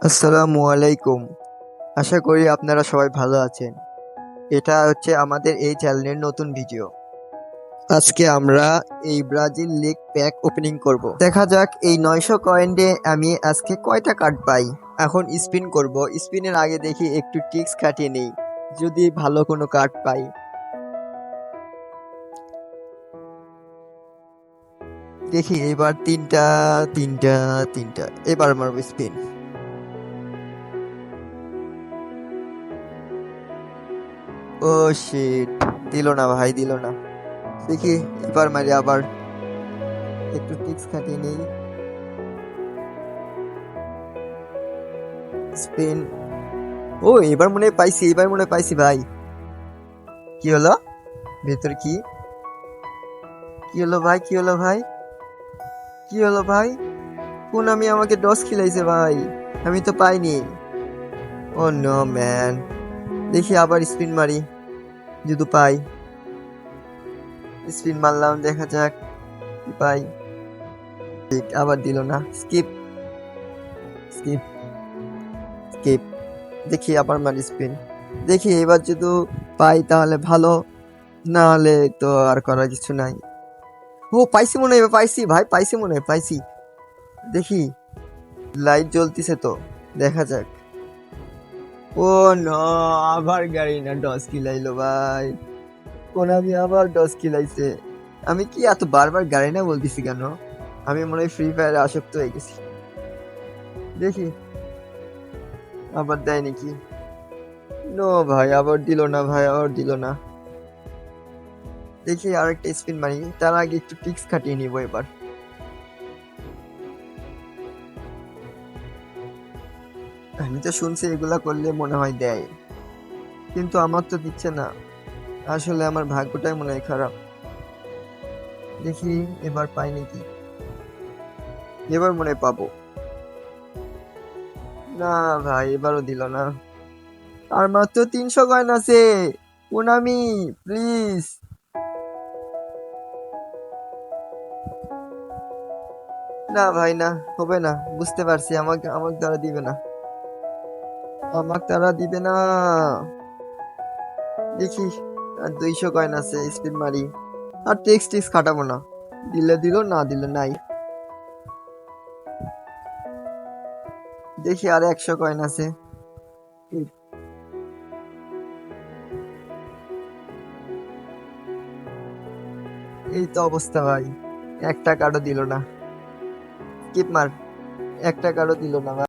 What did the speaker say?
আসসালামু আলাইকুম। আশা করি আপনারা সবাই ভালো আছেন। এটা হচ্ছে আমাদের এই চ্যানেলের নতুন ভিডিও। আজকে আমরা এই ব্রাজিল লিগ প্যাক ওপেনিং করব। দেখা যাক এই 900 কয়েন দিয়ে আমি আজকে কয়টা কার্ড পাই। এখন স্পিন করব। স্পিনের আগে দেখি একটু ট্রিক্স খাটিয়ে নেই, যদি ভালো কোনো কার্ড পাই। দেখি এবার তিনটা তিনটা তিনটা এবার মারব স্পিন। ও শিট, দিল না ভাই, দিল না। দেখি এবার মারি আবার, একটু ট্রিক্স খাটিয়ে নেই। স্পিন। ও এবার মনে হয় পাইছি, এবার মনে হয় পাইছি ভাই। কি হলো? ভেতর কি? কি হলো ভাই? কি হলো ভাই? কি হলো ভাই? কোন আমি আমাকে ডস খিলাইছে ভাই, আমি তো পাইনি। ও নো ম্যান। দেখি আবার স্পিন মারি, যদি পাই। স্পিন মারলাম, দেখা যাক কি পাই। ঠিক, আবার দিল না। Skip skip skip. দেখি আবার মারি স্পিন। দেখি এবার যদি পাই তাহলে ভালো, না হলে তো আর করার কিছু নাই। ও পাইছি মনে হয়, পাইছি ভাই, পাইছি মনে হয়, পাইছি। দেখি লাইট জ্বলতিছে তো, দেখা যাক। ও নো, আবার গাড়ি না ডস কিলাইলো ভাই। কোন আমি আবার ডস কিলাইছে। আমি কি এত বারবার গাড়ি না বলতেছি কেন? আমি মনে হয় ফ্রি ফায়ারে আসক্ত হয়ে গেছি। দেখি আবার দেয় নাকি। নো ভাই, আবার দিল না ভাই, আবার দিল না। দেখি আরেকটা স্পিন মারি, তার আগে একটু ট্রিক্স খাটিয়ে নিব এবার। আমি তো শুনছি এগুলা করলে মনে হয় দেয়, কিন্তু আমার তো দিচ্ছে না। আসলে আমার ভাগ্যটাই মনে হয় খারাপ। দেখি এবার পাই নাকি। এবার মনে হয় পাবো। না ভাই, এবারও দিল না। আর মাত্র 300 কয়েন আছে। Konami, please. না ভাই, না হবে না, বুঝতে পারছি। আমাকে আমার দ্বারা দিবে না, আমার দ্বারা দিবে না। দেখি আর 200 কয়েন আছে, স্পিন মারি। আর টেক্সট টেক্স খাটাবো না, দিলে দিল, না দিলে নাই। দেখি আর 100 কয়েন আছে। এই তো অবস্থা ভাই, একটা কার্ডও দিল না। স্কিপ মার, একটা কার্ডও দিল না ভাই।